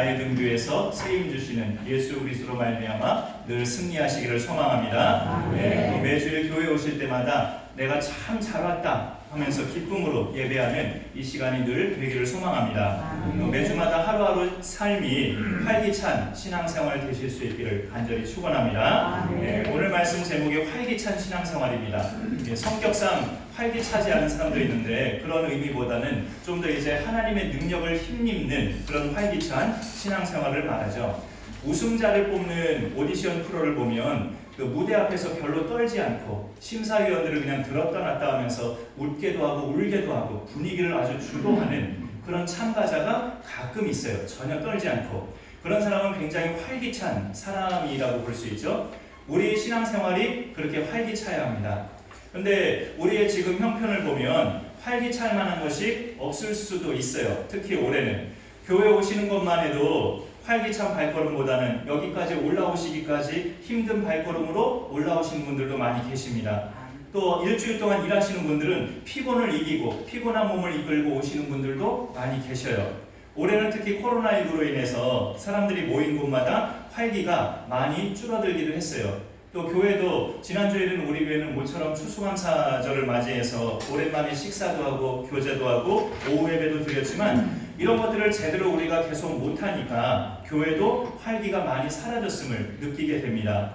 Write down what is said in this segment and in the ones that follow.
나의 등교에서 세임 주시는 예수 그리스도로 말미암아 늘 승리하시기를 소망합니다. 네, 매주일 교회 오실 때마다 내가 참 잘 왔다 하면서 기쁨으로 예배하는 이 시간이 늘 되기를 소망합니다. 매주마다 하루하루 삶이 활기찬 신앙생활 되실 수 있기를 간절히 축원합니다. 네, 오늘 말씀 제목이 활기찬 신앙생활입니다. 성격상 활기차지 않은 사람도 있는데 그런 의미보다는 좀 더 이제 하나님의 능력을 힘입는 그런 활기찬 신앙생활을 말하죠. 우승자를 뽑는 오디션 프로를 보면 그 무대 앞에서 별로 떨지 않고 심사위원들을 그냥 들었다 놨다 하면서 웃게도 하고 울게도 하고 분위기를 아주 주도하는 그런 참가자가 가끔 있어요. 전혀 떨지 않고. 그런 사람은 굉장히 활기찬 사람이라고 볼 수 있죠. 우리의 신앙생활이 그렇게 활기차야 합니다. 그런데 우리의 지금 형편을 보면 활기찰 만한 것이 없을 수도 있어요. 특히 올해는 교회 오시는 것만 해도 활기찬 발걸음보다는 여기까지 올라오시기까지 힘든 발걸음으로 올라오시는 분들도 많이 계십니다. 또 일주일 동안 일하시는 분들은 피곤을 이기고 피곤한 몸을 이끌고 오시는 분들도 많이 계셔요. 올해는 특히 코로나19로 인해서 사람들이 모인 곳마다 활기가 많이 줄어들기도 했어요. 또 교회도 지난주에는 우리 교회는 모처럼 추수감사절을 맞이해서 오랜만에 식사도 하고 교제도 하고 오후 예배도 드렸지만 이런 것들을 제대로 우리가 계속 못하니까 교회도 활기가 많이 사라졌음을 느끼게 됩니다.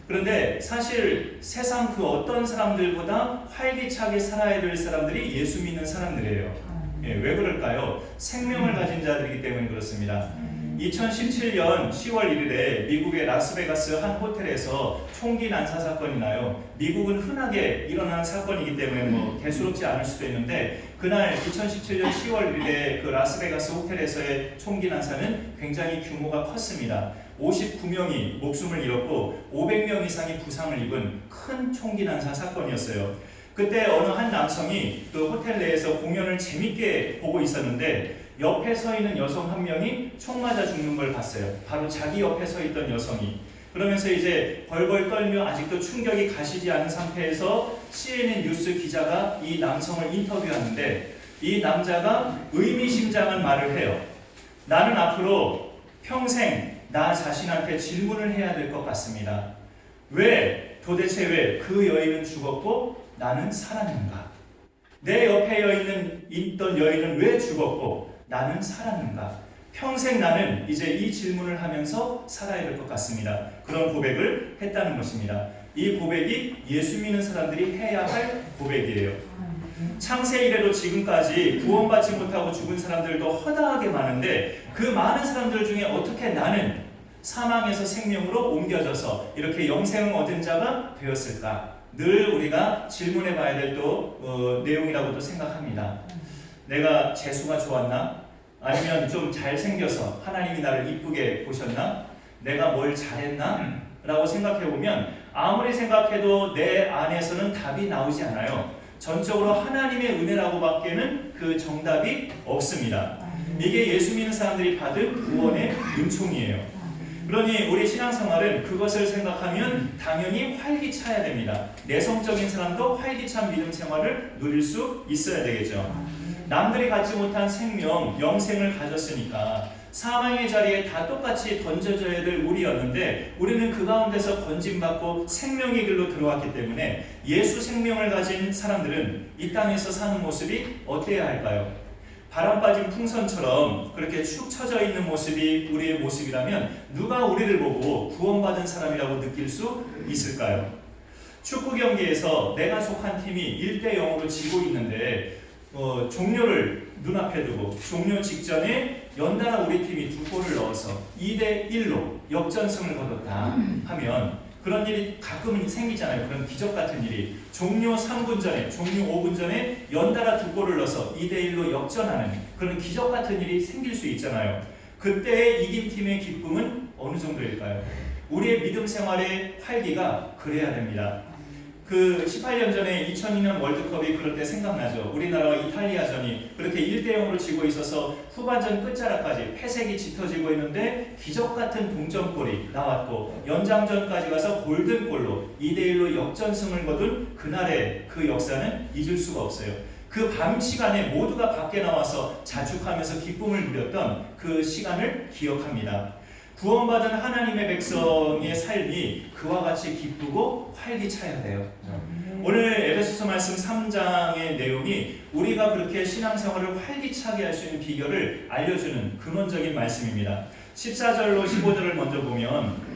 그런데 사실 세상 그 어떤 사람들보다 활기차게 살아야 될 사람들이 예수 믿는 사람들이에요. 왜 그럴까요? 생명을 가진 자들이기 때문에 그렇습니다. 2017년 10월 1일에 미국의 라스베가스 한 호텔에서 총기 난사 사건이 나요. 미국은 흔하게 일어나는 사건이기 때문에 대수롭지 않을 수도 있는데 그날 2017년 10월 1일에 그 라스베가스 호텔에서의 총기 난사는 굉장히 규모가 컸습니다. 59명이 목숨을 잃었고 500명 이상이 부상을 입은 큰 총기 난사 사건이었어요. 그때 어느 한 남성이 그 호텔 내에서 공연을 재밌게 보고 있었는데 옆에 서 있는 여성 한 명이 총 맞아 죽는 걸 봤어요. 바로 자기 옆에 서 있던 여성이. 그러면서 이제 벌벌 떨며 아직도 충격이 가시지 않은 상태에서 CNN 뉴스 기자가 이 남성을 인터뷰하는데 이 남자가 의미심장한 말을 해요. 나는 앞으로 평생 나 자신한테 질문을 해야 될 것 같습니다. 도대체 왜 그 여인은 죽었고 나는 살았는가? 내 옆에 있던 여인은 왜 죽었고 나는 살았는가? 평생 나는 이제 이 질문을 하면서 살아야 될 것 같습니다. 그런 고백을 했다는 것입니다. 이 고백이 예수 믿는 사람들이 해야 할 고백이에요. 창세 이래로 지금까지 구원받지 못하고 죽은 사람들도 허다하게 많은데 그 많은 사람들 중에 어떻게 나는 사망에서 생명으로 옮겨져서 이렇게 영생을 얻은 자가 되었을까? 늘 우리가 질문해 봐야 될 내용이라고도 생각합니다. 내가 재수가 좋았나? 아니면 좀 잘생겨서 하나님이 나를 이쁘게 보셨나? 내가 뭘 잘했나? 라고 생각해 보면 아무리 생각해도 내 안에서는 답이 나오지 않아요. 전적으로 하나님의 은혜라고 밖에는 그 정답이 없습니다. 이게 예수 믿는 사람들이 받은 구원의 은총이에요. 그러니 우리 신앙생활은 그것을 생각하면 당연히 활기차야 됩니다. 내성적인 사람도 활기찬 믿음 생활을 누릴 수 있어야 되겠죠. 남들이 갖지 못한 생명, 영생을 가졌으니까 사망의 자리에 다 똑같이 던져져야 될 우리였는데 우리는 그 가운데서 건짐받고 생명의 길로 들어왔기 때문에 예수 생명을 가진 사람들은 이 땅에서 사는 모습이 어때야 할까요? 바람 빠진 풍선처럼 그렇게 축 처져 있는 모습이 우리의 모습이라면 누가 우리를 보고 구원받은 사람이라고 느낄 수 있을까요? 축구 경기에서 내가 속한 팀이 1대0으로 지고 있는데 종료를 눈앞에 두고 종료 직전에 연달아 우리 팀이 2골을 넣어서 2대1로 역전승을 거뒀다 하면 그런 일이 가끔은 생기잖아요. 그런 기적 같은 일이. 종료 3분 전에, 종료 5분 전에 연달아 2골을 넣어서 2대1로 역전하는 그런 기적 같은 일이 생길 수 있잖아요. 그때의 이긴 팀의 기쁨은 어느 정도일까요? 우리의 믿음 생활의 활기가 그래야 됩니다. 그 18년 전에 2002년 월드컵이 그럴 때 생각나죠. 우리나라와 이탈리아전이 그렇게 1대0으로 지고 있어서 후반전 끝자락까지 회색이 짙어지고 있는데 기적같은 동점골이 나왔고 연장전까지 가서 골든골로 2대1로 역전승을 거둔 그날의 그 역사는 잊을 수가 없어요. 그 밤 시간에 모두가 밖에 나와서 자축하면서 기쁨을 누렸던 그 시간을 기억합니다. 구원받은 하나님의 백성의 삶이 그와 같이 기쁘고 활기차야 돼요. 오늘 에베소서 말씀 3장의 내용이 우리가 그렇게 신앙생활을 활기차게 할 수 있는 비결을 알려주는 근원적인 말씀입니다. 14절로 15절을 먼저 보면,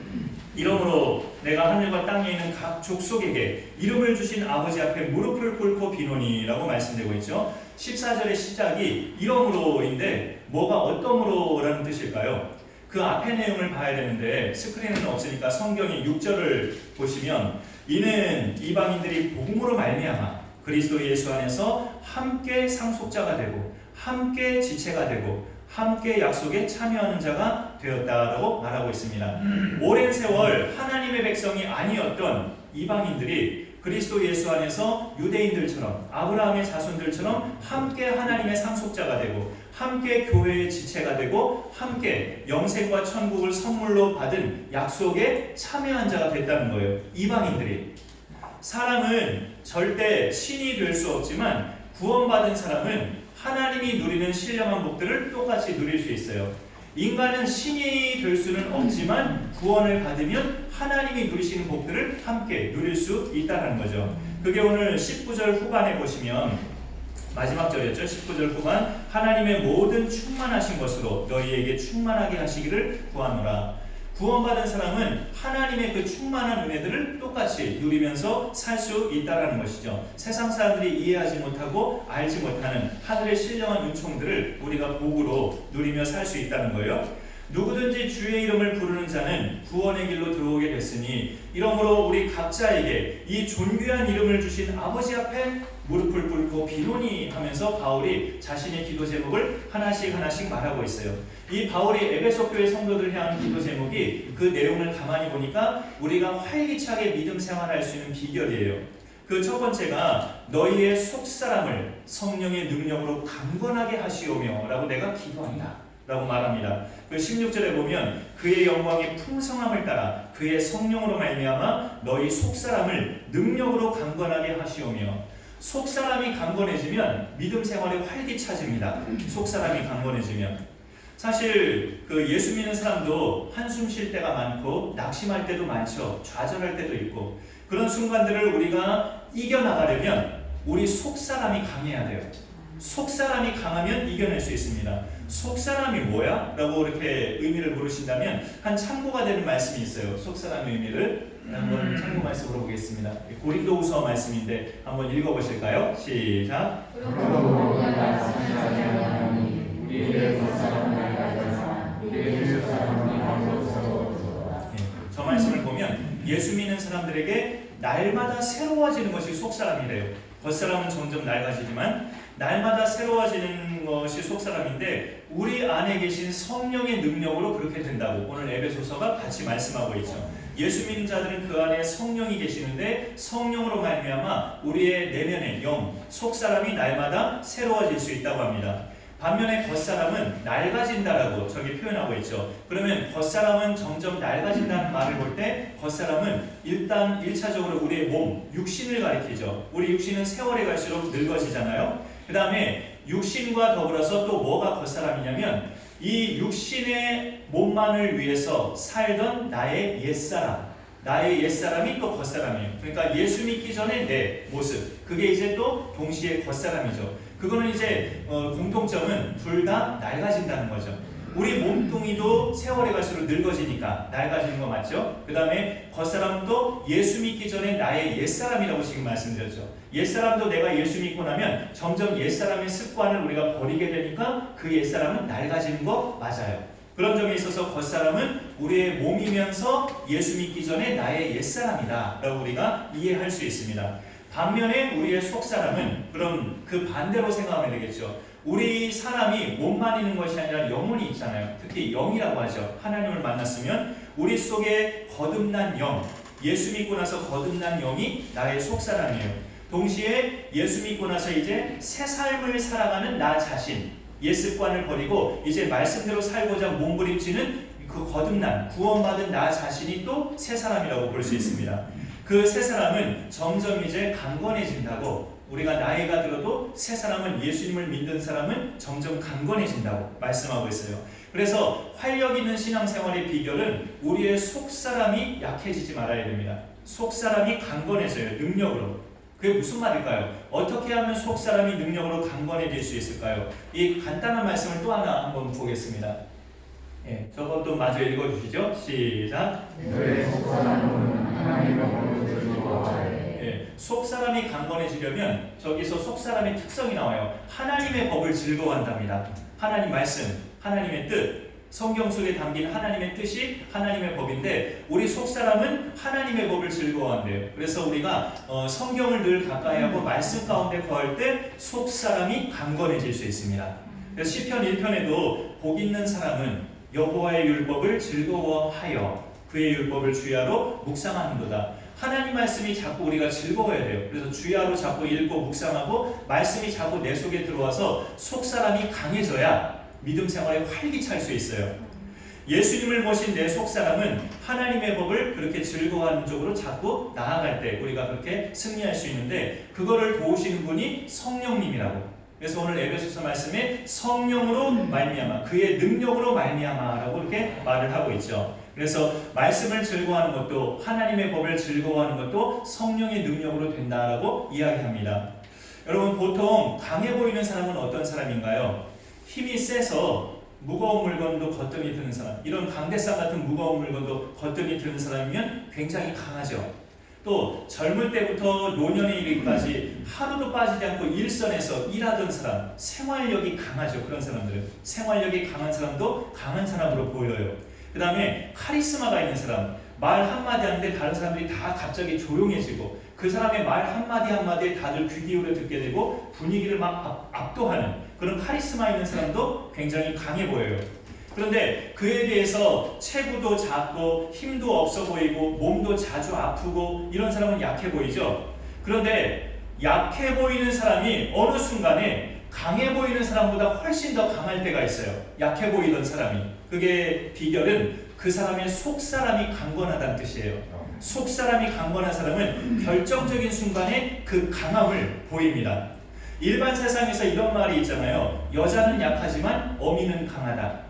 이러므로 내가 하늘과 땅에 있는 각 족속에게 이름을 주신 아버지 앞에 무릎을 꿇고 비노니라고 말씀되고 있죠. 14절의 시작이 이러므로인데 뭐가 어떠므로라는 뜻일까요? 그 앞의 내용을 봐야 되는데 스크린은 없으니까 성경의 6절을 보시면, 이는 이방인들이 복음으로 말미암아 그리스도 예수 안에서 함께 상속자가 되고 함께 지체가 되고 함께 약속에 참여하는 자가 되었다라고 말하고 있습니다. 오랜 세월 하나님의 백성이 아니었던 이방인들이 그리스도 예수 안에서 유대인들처럼 아브라함의 자손들처럼 함께 하나님의 상속자가 되고 함께 교회의 지체가 되고 함께 영생과 천국을 선물로 받은 약속에 참여한 자가 됐다는 거예요. 이방인들이. 사람은 절대 신이 될 수 없지만 구원받은 사람은 하나님이 누리는 신령한 복들을 똑같이 누릴 수 있어요. 인간은 신이 될 수는 없지만 구원을 받으면 하나님이 누리시는 복들을 함께 누릴 수 있다는 거죠. 그게 오늘 19절 후반에 보시면, 마지막 절이었죠. 19절 후반, 하나님의 모든 충만하신 것으로 너희에게 충만하게 하시기를 구하노라. 구원받은 사람은 하나님의 그 충만한 은혜들을 똑같이 누리면서 살 수 있다는 것이죠. 세상 사람들이 이해하지 못하고 알지 못하는 하늘의 신령한 은총들을 우리가 복으로 누리며 살 수 있다는 거예요. 누구든지 주의 이름을 부르는 자는 구원의 길로 들어오게 됐으니, 이러므로 우리 각자에게 이 존귀한 이름을 주신 아버지 앞에 무릎을 꿇고 비노니 하면서 바울이 자신의 기도 제목을 하나씩 말하고 있어요. 이 바울이 에베소 교회 성도들 향한 기도 제목이 그 내용을 가만히 보니까 우리가 활기차게 믿음 생활할 수 있는 비결이에요. 그 첫 번째가 너희의 속사람을 성령의 능력으로 강건하게 하시오며 라고 내가 기도한다 라고 말합니다. 그 16절에 보면 그의 영광의 풍성함을 따라 그의 성령으로 말미암아 너희 속사람을 능력으로 강건하게 하시오며, 속사람이 강건해지면 믿음 생활이 활기차집니다. 속사람이 강건해지면. 사실 그 예수 믿는 사람도 한숨 쉴 때가 많고 낙심할 때도 많죠. 좌절할 때도 있고. 그런 순간들을 우리가 이겨나가려면 우리 속사람이 강해야 돼요. 속사람이 강하면 이겨낼 수 있습니다. 속사람이 뭐야? 라고 이렇게 의미를 물으신다면 한 참고가 되는 말씀이 있어요. 속사람의 의미를 한번 참고 말씀으로 보겠습니다. 고린도후서 말씀인데 한번 읽어보실까요? 시작. 저 말씀을 보면 예수 믿는 사람들에게 날마다 새로워지는 것이 속사람이래요. 겉사람은 점점 낡아지지만 날마다 새로워지는 것이 속사람인데, 우리 안에 계신 성령의 능력으로 그렇게 된다고 오늘 에베소서가 같이 말씀하고 있죠. 예수 믿는 자들은 그 안에 성령이 계시는데 성령으로 말미암아 우리의 내면의 영, 속사람이 날마다 새로워질 수 있다고 합니다. 반면에 겉사람은 낡아진다라고 저기 표현하고 있죠. 그러면 겉사람은 점점 낡아진다는 말을 볼 때 겉사람은 일단 1차적으로 우리의 몸, 육신을 가리키죠. 우리 육신은 세월이 갈수록 늙어지잖아요. 그 다음에 육신과 더불어서 또 뭐가 겉사람이냐면 이 육신의 몸만을 위해서 살던 나의 옛사람, 나의 옛사람이 또 겉사람이에요. 그러니까 예수 믿기 전에 내 모습, 그게 이제 또 동시에 겉사람이죠. 그거는 이제 공통점은 둘 다 낡아진다는 거죠. 우리 몸뚱이도 세월이 갈수록 늙어지니까 낡아지는 거 맞죠? 그 다음에 겉사람도 예수 믿기 전에 나의 옛사람이라고 지금 말씀드렸죠. 옛사람도 내가 예수 믿고 나면 점점 옛사람의 습관을 우리가 버리게 되니까 그 옛사람은 낡아지는 거 맞아요. 그런 점에 있어서 겉사람은 우리의 몸이면서 예수 믿기 전에 나의 옛사람이다 라고 우리가 이해할 수 있습니다. 반면에 우리의 속사람은 그럼 그 반대로 생각하면 되겠죠. 우리 사람이 몸만 있는 것이 아니라 영혼이 있잖아요. 특히 영이라고 하죠. 하나님을 만났으면 우리 속에 거듭난 영, 예수 믿고 나서 거듭난 영이 나의 속사람이에요. 동시에 예수 믿고 나서 이제 새 삶을 살아가는 나 자신, 옛 습관을 버리고 이제 말씀대로 살고자 몸부림치는 그 거듭난 구원받은 나 자신이 또 새 사람이라고 볼 수 있습니다. 그 새 사람은 점점 이제 강건해진다고 우리가 나이가 들어도 새 사람은 예수님을 믿는 사람은 점점 강건해진다고 말씀하고 있어요. 그래서 활력 있는 신앙생활의 비결은 우리의 속사람이 약해지지 말아야 됩니다. 속사람이 강건해져요. 능력으로. 그게 무슨 말일까요? 어떻게 하면 속사람이 능력으로 강건해질 수 있을까요? 이 간단한 말씀을 또 하나 한번 보겠습니다. 예, 저것도 마저 읽어주시죠. 시작. 너의 속사람은 하나님의 법을 즐거워하되. 예, 속사람이 강건해지려면 저기서 속사람의 특성이 나와요. 하나님의 법을 즐거워한답니다. 하나님 말씀, 하나님의 뜻, 성경 속에 담긴 하나님의 뜻이 하나님의 법인데 우리 속사람은 하나님의 법을 즐거워한대요. 그래서 우리가 성경을 늘 가까이 하고 말씀 가운데 거할 때 속사람이 강건해질 수 있습니다. 그래서 시편 1편에도 복 있는 사람은 여호와의 율법을 즐거워하여 그의 율법을 주야로 묵상하는도다. 하나님 말씀이 자꾸 우리가 즐거워야 돼요. 그래서 주야로 자꾸 읽고 묵상하고 말씀이 자꾸 내 속에 들어와서 속사람이 강해져야 믿음 생활에 활기찰 수 있어요. 예수님을 모신 내 속사람은 하나님의 법을 그렇게 즐거워하는 쪽으로 자꾸 나아갈 때 우리가 그렇게 승리할 수 있는데 그거를 도우시는 분이 성령님이라고. 그래서 오늘 에베소서 말씀에 성령으로 말미암아 그의 능력으로 말미암아라고 이렇게 말을 하고 있죠. 그래서 말씀을 즐거워하는 것도 하나님의 법을 즐거워하는 것도 성령의 능력으로 된다라고 이야기합니다. 여러분 보통 강해 보이는 사람은 어떤 사람인가요? 힘이 세서 무거운 물건도 거뜬히 드는 사람, 이런 강대상 같은 무거운 물건도 거뜬히 드는 사람이면 굉장히 강하죠. 또 젊을 때부터 노년에 이르기까지 하루도 빠지지 않고 일선에서 일하던 사람, 생활력이 강하죠. 그런 사람들은 생활력이 강한 사람도 강한 사람으로 보여요. 그 다음에 카리스마가 있는 사람, 말 한마디 하는데 다른 사람들이 다 갑자기 조용해지고 그 사람의 말 한마디 한마디에 다들 귀 기울여 듣게 되고 분위기를 막 압도하는 그런 카리스마 있는 사람도 굉장히 강해 보여요. 그런데 그에 비해서 체구도 작고 힘도 없어 보이고 몸도 자주 아프고 이런 사람은 약해 보이죠. 그런데 약해 보이는 사람이 어느 순간에 강해 보이는 사람보다 훨씬 더 강할 때가 있어요. 약해 보이던 사람이. 그게 비결은 그 사람의 속사람이 강건하다는 뜻이에요. 속사람이 강건한 사람은 결정적인 순간에 그 강함을 보입니다. 일반 세상에서 이런 말이 있잖아요. 여자는 약하지만 어미는 강하다.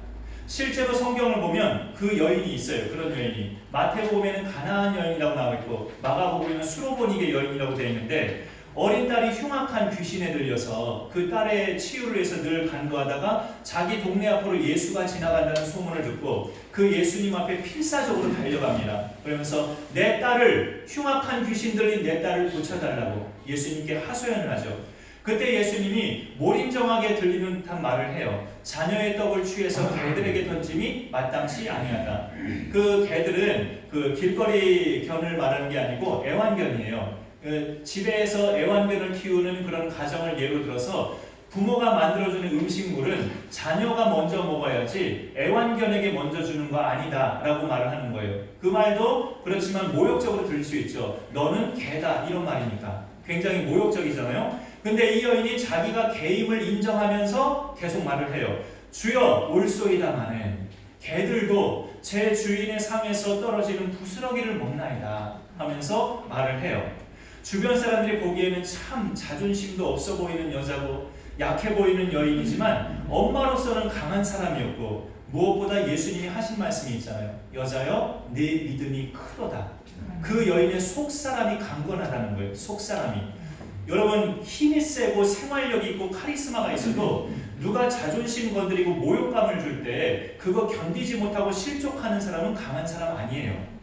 실제로 성경을 보면 그 여인이 있어요. 그런 여인이. 마태복음에는 가나안 여인이라고 나와 있고 마가복음에는 수로보니게 여인이라고 되어 있는데 어린 딸이 흉악한 귀신에 들려서 그 딸의 치유를 위해서 늘 간구하다가 자기 동네 앞으로 예수가 지나간다는 소문을 듣고 그 예수님 앞에 필사적으로 달려갑니다. 그러면서 내 딸을 흉악한 귀신 들린 내 딸을 고쳐달라고 예수님께 하소연을 하죠. 그때 예수님이 몰인정하게 들리는 듯한 말을 해요. 자녀의 떡을 취해서 개들에게 던짐이 마땅치 아니하다. 그 개들은 그 길거리 견을 말하는 게 아니고 애완견이에요. 그 집에서 애완견을 키우는 그런 가정을 예로 들어서 부모가 만들어주는 음식물은 자녀가 먼저 먹어야지 애완견에게 먼저 주는 거 아니다 라고 말을 하는 거예요. 그 말도 그렇지만 모욕적으로 들릴 수 있죠. 너는 개다 이런 말이니까 굉장히 모욕적이잖아요. 근데 이 여인이 자기가 개임을 인정하면서 계속 말을 해요. 주여 올소이다마는 개들도 제 주인의 상에서 떨어지는 부스러기를 먹나이다 하면서 말을 해요. 주변 사람들이 보기에는 참 자존심도 없어 보이는 여자고 약해 보이는 여인이지만 엄마로서는 강한 사람이었고 무엇보다 예수님이 하신 말씀이 있잖아요. 여자여 내 믿음이 크도다. 그 여인의 속사람이 강건하다는 거예요. 속사람이. 여러분 힘이 세고 생활력이 있고 카리스마가 있어도 누가 자존심 건드리고 모욕감을 줄 때 그거 견디지 못하고 실족하는 사람은 강한 사람 아니에요.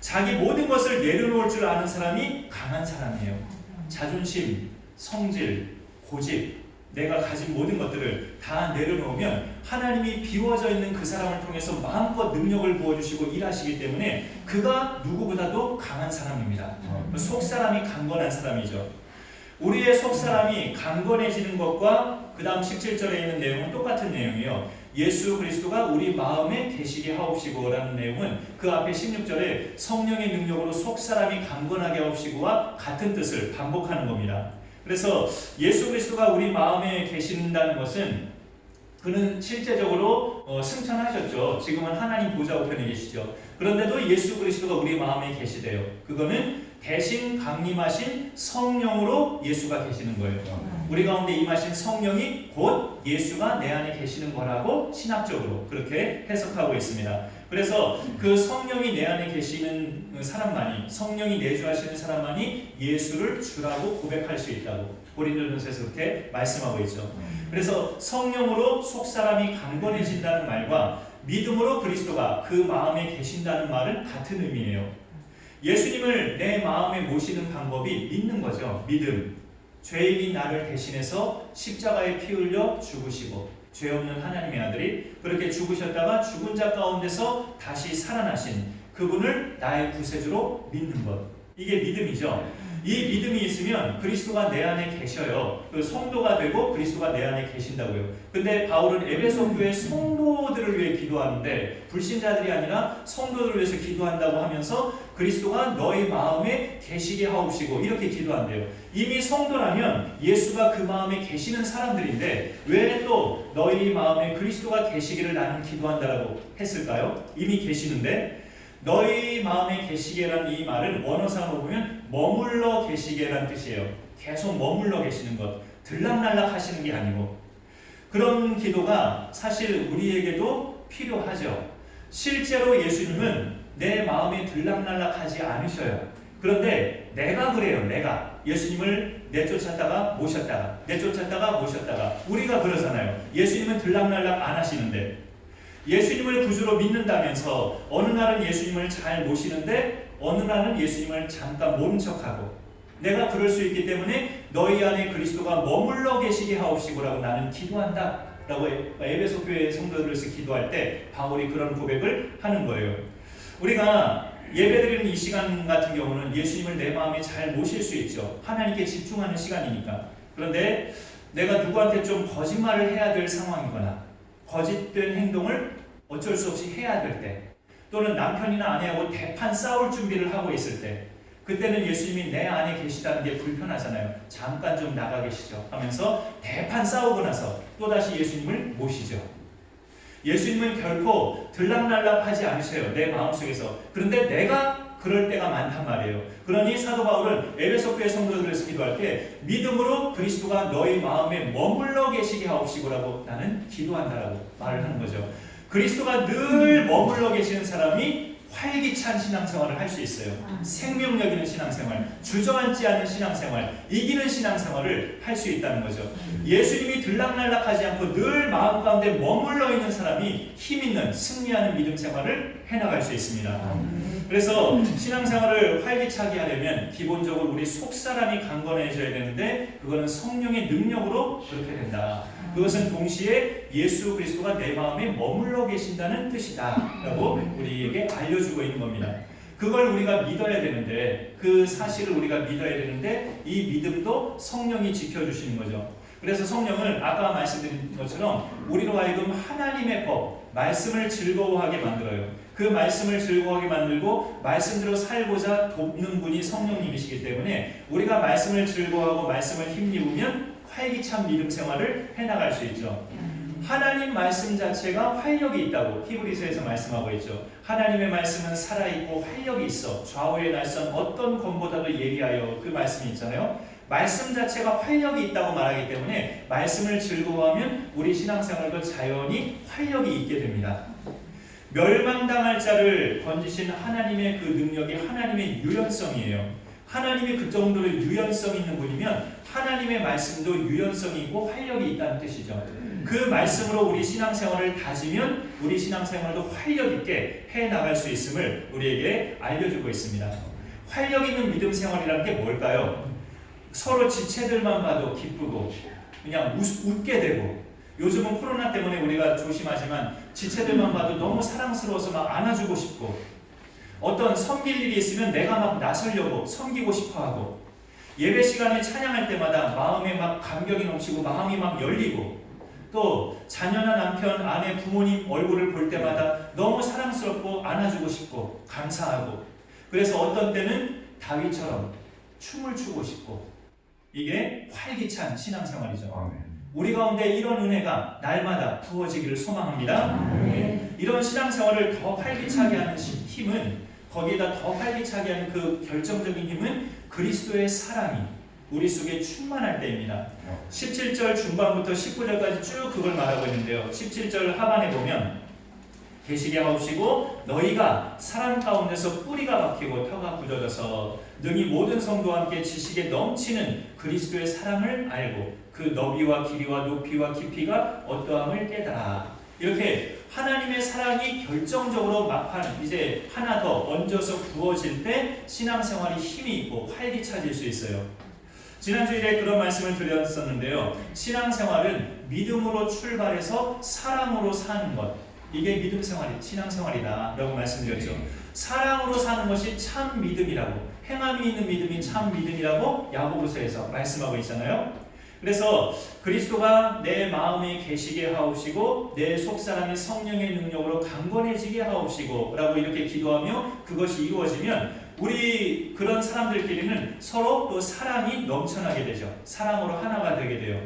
자기 모든 것을 내려놓을 줄 아는 사람이 강한 사람이에요. 자존심, 성질, 고집, 내가 가진 모든 것들을 다 내려놓으면 하나님이 비워져 있는 그 사람을 통해서 마음껏 능력을 부어주시고 일하시기 때문에 그가 누구보다도 강한 사람입니다. 속사람이 강건한 사람이죠. 우리의 속사람이 강건해지는 것과 그 다음 17절에 있는 내용은 똑같은 내용이에요. 예수 그리스도가 우리 마음에 계시게 하옵시고 라는 내용은 그 앞에 16절에 성령의 능력으로 속사람이 강건하게 하옵시고와 같은 뜻을 반복하는 겁니다. 그래서 예수 그리스도가 우리 마음에 계신다는 것은 그는 실제적으로 승천하셨죠. 지금은 하나님 보좌 우편에 계시죠. 그런데도 예수 그리스도가 우리 마음에 계시대요. 그거는 대신 강림하신 성령으로 예수가 계시는 거예요. 우리 가운데 임하신 성령이 곧 예수가 내 안에 계시는 거라고 신학적으로 그렇게 해석하고 있습니다. 그래서 그 성령이 내 안에 계시는 사람만이, 성령이 내주하시는 사람만이 예수를 주라고 고백할 수 있다고 고린도전서에서 그렇게 말씀하고 있죠. 그래서 성령으로 속사람이 강건해진다는 말과 믿음으로 그리스도가 그 마음에 계신다는 말은 같은 의미예요. 예수님을 내 마음에 모시는 방법이 믿는 거죠. 믿음. 죄인인 나를 대신해서 십자가에 피 흘려 죽으시고 죄 없는 하나님의 아들이 그렇게 죽으셨다가 죽은 자 가운데서 다시 살아나신 그분을 나의 구세주로 믿는 것. 이게 믿음이죠. 이 믿음이 있으면 그리스도가 내 안에 계셔요. 그 성도가 되고 그리스도가 내 안에 계신다고요. 근데 바울은 에베소 교회 성도들을 위해 기도하는데 불신자들이 아니라 성도들을 위해서 기도한다고 하면서 그리스도가 너희 마음에 계시게 하옵시고 이렇게 기도한대요. 이미 성도라면 예수가 그 마음에 계시는 사람들인데 왜 또 너희 마음에 그리스도가 계시기를 나는 기도한다라고 했을까요? 이미 계시는데 너희 마음에 계시게라는 이 말은 원어상으로 보면 머물러 계시게라는 뜻이에요. 계속 머물러 계시는 것, 들락날락 하시는 게 아니고 그런 기도가 사실 우리에게도 필요하죠. 실제로 예수님은 내 마음에 들락날락하지 않으셔요. 그런데 내가 그래요. 내가 예수님을 내쫓았다가 모셨다가 내쫓았다가 모셨다가 우리가 그러잖아요. 예수님은 들락날락 안 하시는데 예수님을 구주로 믿는다면서 어느 날은 예수님을 잘 모시는데 어느 날은 예수님을 잠깐 모른 척하고 내가 그럴 수 있기 때문에 너희 안에 그리스도가 머물러 계시게 하옵시고라고 나는 기도한다 라고 에베소 교회 성도들에서 기도할 때 바울이 그런 고백을 하는 거예요. 우리가 예배드리는 이 시간 같은 경우는 예수님을 내 마음에 잘 모실 수 있죠. 하나님께 집중하는 시간이니까. 그런데 내가 누구한테 좀 거짓말을 해야 될 상황이거나 거짓된 행동을 어쩔 수 없이 해야 될 때, 또는 남편이나 아내하고 대판 싸울 준비를 하고 있을 때, 그때는 예수님이 내 안에 계시다는 게 불편하잖아요. 잠깐 좀 나가 계시죠 하면서 대판 싸우고 나서 또다시 예수님을 모시죠. 예수님은 결코 들락날락하지 않으셔요. 내 마음속에서. 그런데 내가 그럴 때가 많단 말이에요. 그러니 사도 바울은 에베소 교회 성도들에서 기도할 때 믿음으로 그리스도가 너희 마음에 머물러 계시게 하옵시고라고 나는 기도한다라고 말을 하는 거죠. 그리스도가 늘 머물러 계시는 사람이 활기찬 신앙생활을 할 수 있어요. 생명력 있는 신앙생활, 주저앉지 않는 신앙생활, 이기는 신앙생활을 할 수 있다는 거죠. 예수님이 들락날락하지 않고 늘 마음 가운데 머물러 있는 사람이 힘 있는 승리하는 믿음 생활을 해나갈 수 있습니다. 그래서 신앙생활을 활기차게 하려면 기본적으로 우리 속사람이 강건해져야 되는데 그거는 성령의 능력으로 그렇게 된다. 그것은 동시에 예수 그리스도가 내 마음에 머물러 계신다는 뜻이다 라고 우리에게 알려주고 있는 겁니다. 그걸 우리가 믿어야 되는데 그 사실을 우리가 믿어야 되는데 이 믿음도 성령이 지켜주시는 거죠. 그래서 성령은 아까 말씀드린 것처럼 우리로 하여금 하나님의 법, 말씀을 즐거워하게 만들어요. 그 말씀을 즐거워하게 만들고 말씀대로 살고자 돕는 분이 성령님이시기 때문에 우리가 말씀을 즐거워하고 말씀을 힘입으면 활기찬 믿음 생활을 해나갈 수 있죠. 하나님 말씀 자체가 활력이 있다고 히브리서에서 말씀하고 있죠. 하나님의 말씀은 살아있고 활력이 있어 좌우의 날선 어떤 검보다도 예리하여 그 말씀이 있잖아요. 말씀 자체가 활력이 있다고 말하기 때문에 말씀을 즐거워하면 우리 신앙생활도 자연히 활력이 있게 됩니다. 멸망당할 자를 건지신 하나님의 그 능력이 하나님의 유연성이에요. 하나님이 그 정도로 유연성 있는 분이면 하나님의 말씀도 유연성이 있고 활력이 있다는 뜻이죠. 그 말씀으로 우리 신앙생활을 다지면 우리 신앙생활도 활력 있게 해나갈 수 있음을 우리에게 알려주고 있습니다. 활력 있는 믿음 생활이라는 게 뭘까요? 서로 지체들만 봐도 기쁘고 그냥 웃게 되고, 요즘은 코로나 때문에 우리가 조심하지만 지체들만 봐도 너무 사랑스러워서 막 안아주고 싶고, 어떤 섬길 일이 있으면 내가 막 나서려고 섬기고 싶어하고, 예배 시간에 찬양할 때마다 마음에 막 감격이 넘치고 마음이 막 열리고, 또 자녀나 남편, 아내, 부모님 얼굴을 볼 때마다 너무 사랑스럽고 안아주고 싶고 감사하고, 그래서 어떤 때는 다윗처럼 춤을 추고 싶고, 이게 활기찬 신앙생활이죠. 아멘. 우리 가운데 이런 은혜가 날마다 부어지기를 소망합니다. 이런 신앙생활을 더 활기차게 하는 힘은 거기에다 더 활기차게 하는 그 결정적인 힘은 그리스도의 사랑이 우리 속에 충만할 때입니다. 17절 중반부터 19절까지 쭉 그걸 말하고 있는데요. 17절 하반에 보면 계시게 하옵시고 너희가 사람 가운데서 뿌리가 박히고 터가 굳어져서 능히 모든 성도와 함께 지식에 넘치는 그리스도의 사랑을 알고 그 너비와 길이와 높이와 깊이가 어떠함을 깨달아. 이렇게 하나님의 사랑이 결정적으로 막판 이제 하나 더 얹어서 부어질 때 신앙생활이 힘이 있고 활기차질 수 있어요. 지난주일에 그런 말씀을 드렸었는데요. 신앙생활은 믿음으로 출발해서 사랑으로 사는 것, 이게 믿음 생활이 신앙생활이다 라고 말씀드렸죠. 사랑으로 사는 것이 참 믿음이라고, 행함이 있는 믿음이 참 믿음이라고 야고보서에서 말씀하고 있잖아요. 그래서 그리스도가 내 마음에 계시게 하옵시고 내 속사람이 성령의 능력으로 강건해지게 하옵시고 라고 이렇게 기도하며 그것이 이루어지면 우리 그런 사람들끼리는 서로 또 사랑이 넘쳐나게 되죠. 사랑으로 하나가 되게 돼요.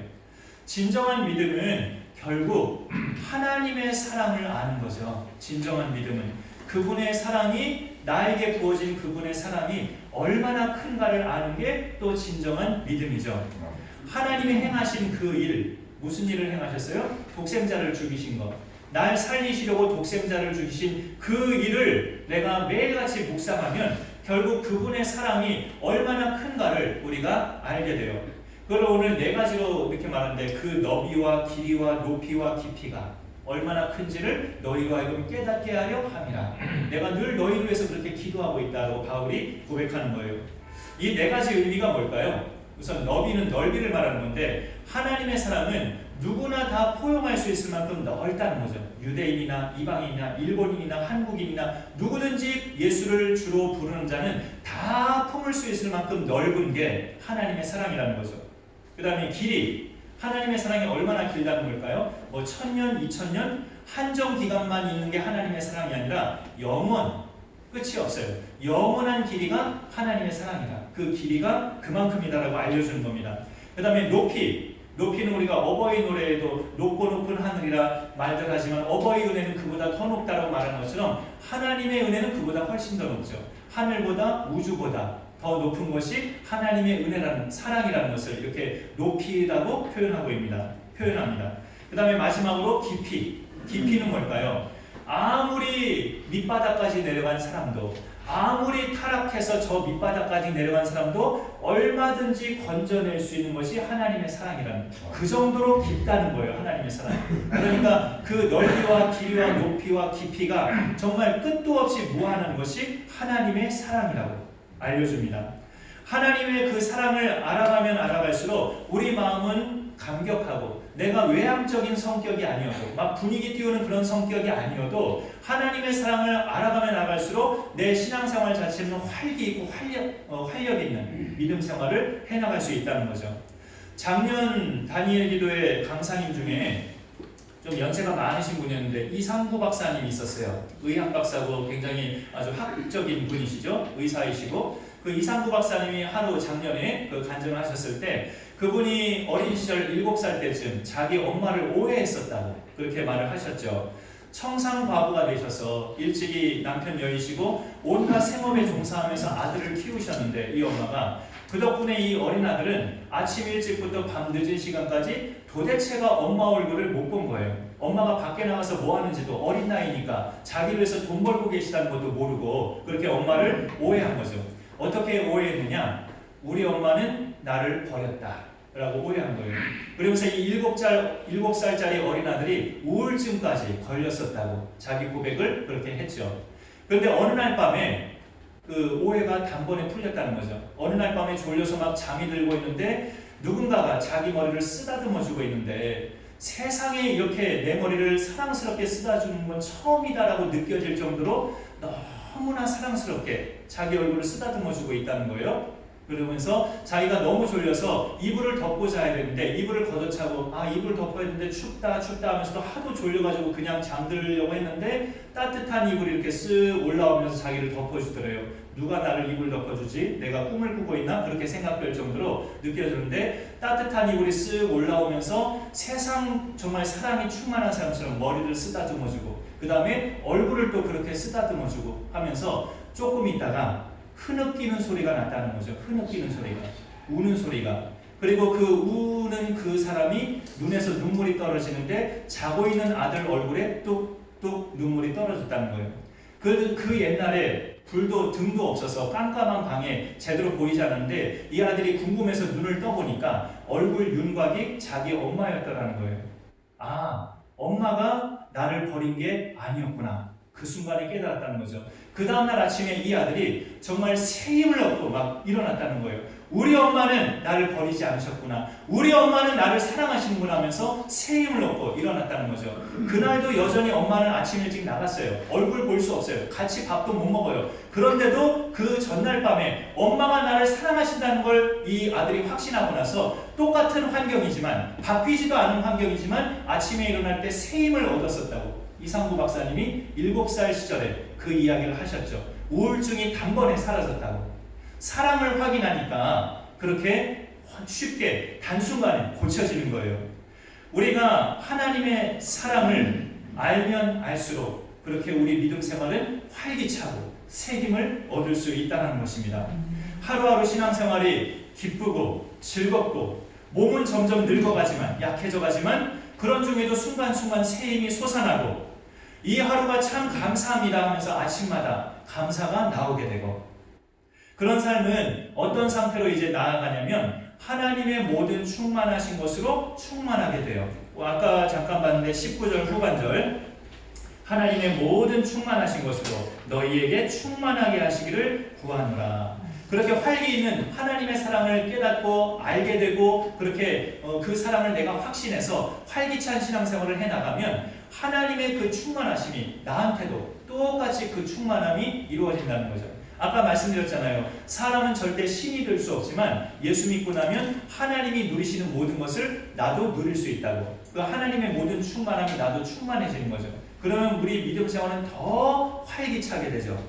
진정한 믿음은 결국 하나님의 사랑을 아는 거죠. 진정한 믿음은 그분의 사랑이 나에게 부어진 그분의 사랑이 얼마나 큰가를 아는 게 또 진정한 믿음이죠. 하나님이 행하신 그 일, 무슨 일을 행하셨어요? 독생자를 죽이신 것. 날 살리시려고 독생자를 죽이신 그 일을 내가 매일같이 묵상하면 결국 그분의 사랑이 얼마나 큰가를 우리가 알게 돼요. 그걸 오늘 네 가지로 이렇게 말하는데 그 너비와 길이와 높이와 깊이가 얼마나 큰지를 너희로 하여금 깨닫게 하려 함이라. 내가 늘 너희를 위해서 그렇게 기도하고 있다고 바울이 고백하는 거예요. 이 네 가지 의미가 뭘까요? 우선 너비는 넓이를 말하는 건데 하나님의 사랑은 누구나 다 포용할 수 있을 만큼 넓다는 거죠. 유대인이나 이방인이나 일본인이나 한국인이나 누구든지 예수를 주로 부르는 자는 다 품을 수 있을 만큼 넓은 게 하나님의 사랑이라는 거죠. 그 다음에 길이, 하나님의 사랑이 얼마나 길다는 걸까요? 뭐 1000년, 2000년 한정 기간만 있는 게 하나님의 사랑이 아니라 영원, 끝이 없어요. 영원한 길이가 하나님의 사랑이다. 그 길이가 그만큼이다라고 알려주는 겁니다. 그 다음에 높이는 우리가 어버이 노래에도 높고 높은 하늘이라 말들 하지만 어버이 은혜는 그보다 더 높다라고 말하는 것처럼 하나님의 은혜는 그보다 훨씬 더 높죠. 하늘보다 우주보다 더 높은 것이 하나님의 은혜라는 사랑이라는 것을 이렇게 높이라고 표현합니다. 그 다음에 마지막으로 깊이는 뭘까요? 아무리 밑바닥까지 내려간 사람도 아무리 타락해서 저 밑바닥까지 내려간 사람도 얼마든지 건져낼 수 있는 것이 하나님의 사랑이라는 그 정도로 깊다는 거예요. 하나님의 사랑. 그러니까 그 넓이와 길이와 높이와 깊이가 정말 끝도 없이 무한한 것이 하나님의 사랑이라고 알려줍니다. 하나님의 그 사랑을 알아가면 알아갈수록 우리 마음은 감격하고 내가 외향적인 성격이 아니어도 막 분위기 띄우는 그런 성격이 아니어도 하나님의 사랑을 알아가면 알아갈수록 내 신앙생활 자체는 활기 있고 활력 있는 믿음 생활을 해나갈 수 있다는 거죠. 작년 다니엘 기도회 강사님 중에 좀 연세가 많으신 분이었는데 이상구 박사님이 있었어요. 의학 박사고 굉장히 아주 학적인 분이시죠. 의사이시고 그 이상구 박사님이 하루 작년에 그 간증을 하셨을 때 그분이 어린 시절 7살 때쯤 자기 엄마를 오해했었다고 그렇게 말을 하셨죠. 청상과부가 되셔서 일찍이 남편 여의시고 온갖 생업에 종사하면서 아들을 키우셨는데 이 엄마가 그 덕분에 이 어린 아들은 아침 일찍부터 밤 늦은 시간까지 도대체가 엄마 얼굴을 못 본 거예요. 엄마가 밖에 나가서 뭐 하는지도 어린 나이니까 자기를 위해서 돈 벌고 계시다는 것도 모르고 그렇게 엄마를 오해한 거죠. 어떻게 오해했느냐? 우리 엄마는 나를 버렸다 라고 오해한 거예요. 그러면서 이 7살짜리 어린 아들이 우울증까지 걸렸었다고 자기 고백을 그렇게 했죠. 그런데 어느 날 밤에 그 오해가 단번에 풀렸다는 거죠. 어느 날 밤에 졸려서 막 잠이 들고 있는데 누군가가 자기 머리를 쓰다듬어 주고 있는데 세상에 이렇게 내 머리를 사랑스럽게 쓰다주는 건 처음이다라고 느껴질 정도로 너무나 사랑스럽게 자기 얼굴을 쓰다듬어 주고 있다는 거예요. 그러면서 자기가 너무 졸려서 이불을 덮고 자야 되는데 이불을 걷어차고 이불을 덮어야 되는데 춥다 하면서도 하도 졸려가지고 그냥 잠들려고 했는데 따뜻한 이불이 이렇게 쓱 올라오면서 자기를 덮어주더래요. 누가 나를 이불 덮어주지? 내가 꿈을 꾸고 있나? 그렇게 생각될 정도로 느껴졌는데 따뜻한 이불이 쓱 올라오면서 세상 정말 사랑이 충만한 사람처럼 머리를 쓰다듬어주고 그 다음에 얼굴을 또 그렇게 쓰다듬어주고 하면서 조금 있다가 흐느끼는 소리가 났다는 거죠. 흐느끼는 소리가, 우는 소리가. 그리고 그 우는 그 사람이 눈에서 눈물이 떨어지는데 자고 있는 아들 얼굴에 뚝뚝 눈물이 떨어졌다는 거예요. 그 옛날에 불도 등도 없어서 깜깜한 방에 제대로 보이지 않았는데 이 아들이 궁금해서 눈을 떠보니까 얼굴 윤곽이 자기 엄마였다라는 거예요. 아, 엄마가 나를 버린 게 아니었구나. 그 순간에 깨달았다는 거죠. 그 다음날 아침에 이 아들이 정말 새 힘을 얻고 막 일어났다는 거예요. 우리 엄마는 나를 버리지 않으셨구나. 우리 엄마는 나를 사랑하시는구나 하면서 새 힘을 얻고 일어났다는 거죠. 그날도 여전히 엄마는 아침 일찍 나갔어요. 얼굴 볼 수 없어요. 같이 밥도 못 먹어요. 그런데도 그 전날 밤에 엄마가 나를 사랑하신다는 걸 이 아들이 확신하고 나서 똑같은 환경이지만 바뀌지도 않은 환경이지만 아침에 일어날 때 새 힘을 얻었었다고 이상구 박사님이 7살 시절에 그 이야기를 하셨죠. 우울증이 단번에 사라졌다고. 사랑을 확인하니까 그렇게 쉽게 단순간에 고쳐지는 거예요. 우리가 하나님의 사랑을 알면 알수록 그렇게 우리 믿음 생활은 활기차고 새 힘을 얻을 수 있다는 것입니다. 하루하루 신앙생활이 기쁘고 즐겁고 몸은 점점 늙어가지만 약해져가지만 그런 중에도 순간순간 새 힘이 솟아나고 이 하루가 참 감사합니다 하면서 아침마다 감사가 나오게 되고 그런 삶은 어떤 상태로 이제 나아가냐면 하나님의 모든 충만하신 것으로 충만하게 돼요. 아까 잠깐 봤는데 19절 후반절 하나님의 모든 충만하신 것으로 너희에게 충만하게 하시기를 구하노라. 그렇게 활기 있는 하나님의 사랑을 깨닫고 알게 되고 그렇게 그 사랑을 내가 확신해서 활기찬 신앙생활을 해나가면 하나님의 그 충만하심이 나한테도 똑같이 그 충만함이 이루어진다는 거죠. 아까 말씀드렸잖아요. 사람은 절대 신이 될 수 없지만 예수 믿고 나면 하나님이 누리시는 모든 것을 나도 누릴 수 있다고. 그 하나님의 모든 충만함이 나도 충만해지는 거죠. 그러면 우리 믿음 생활은 더 활기차게 되죠.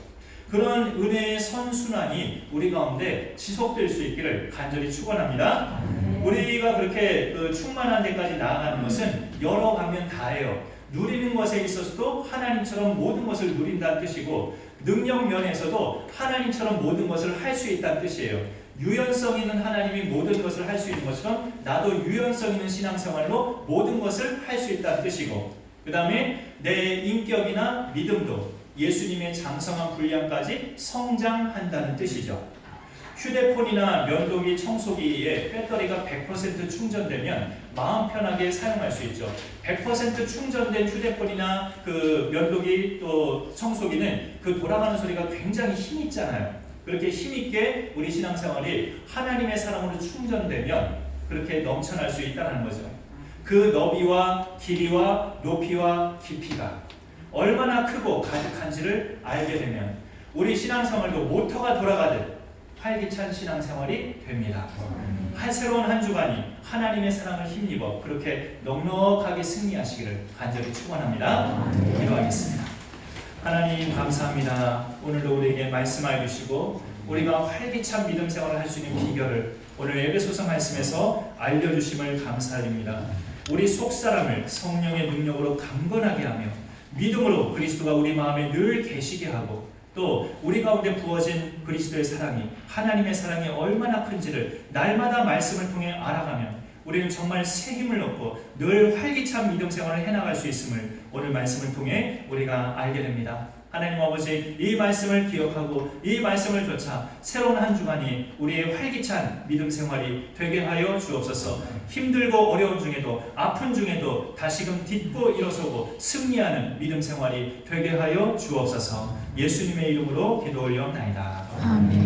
그런 은혜의 선순환이 우리 가운데 지속될 수 있기를 간절히 축원합니다. 우리가 그렇게 그 충만한 데까지 나아가는 것은 여러 방면 다예요. 누리는 것에 있어서도 하나님처럼 모든 것을 누린다는 뜻이고 능력 면에서도 하나님처럼 모든 것을 할 수 있다는 뜻이에요. 유연성 있는 하나님이 모든 것을 할 수 있는 것처럼 나도 유연성 있는 신앙생활로 모든 것을 할 수 있다는 뜻이고 그 다음에 내 인격이나 믿음도 예수님의 장성한 분량까지 성장한다는 뜻이죠. 휴대폰이나 면도기, 청소기에 배터리가 100% 충전되면 마음 편하게 사용할 수 있죠. 100% 충전된 휴대폰이나 그 면도기 또 청소기는 그 돌아가는 소리가 굉장히 힘 있잖아요. 그렇게 힘 있게 우리 신앙생활이 하나님의 사랑으로 충전되면 그렇게 넘쳐날 수 있다는 거죠. 그 너비와 길이와 높이와 깊이가 얼마나 크고 가득한지를 알게 되면 우리 신앙생활도 모터가 돌아가듯 활기찬 신앙생활이 됩니다. 새로운 한 주간이 하나님의 사랑을 힘입어 그렇게 넉넉하게 승리하시기를 간절히 축원합니다. 기도하겠습니다. 하나님 감사합니다. 오늘도 우리에게 말씀하여 주시고 우리가 활기찬 믿음 생활을 할 수 있는 비결을 오늘 에베소서 말씀에서 알려주심을 감사드립니다. 우리 속사람을 성령의 능력으로 강건하게 하며 믿음으로 그리스도가 우리 마음에 늘 계시게 하고 또 우리 가운데 부어진 그리스도의 사랑이 하나님의 사랑이 얼마나 큰지를 날마다 말씀을 통해 알아가면 우리는 정말 새 힘을 얻고 늘 활기찬 믿음 생활을 해나갈 수 있음을 오늘 말씀을 통해 우리가 알게 됩니다. 하나님 아버지 이 말씀을 기억하고 이 말씀을 좇아 새로운 한 주간이 우리의 활기찬 믿음 생활이 되게 하여 주옵소서. 힘들고 어려운 중에도 아픈 중에도 다시금 딛고 일어서고 승리하는 믿음 생활이 되게 하여 주옵소서. 예수님의 이름으로 기도 올려옵나이다. 아멘.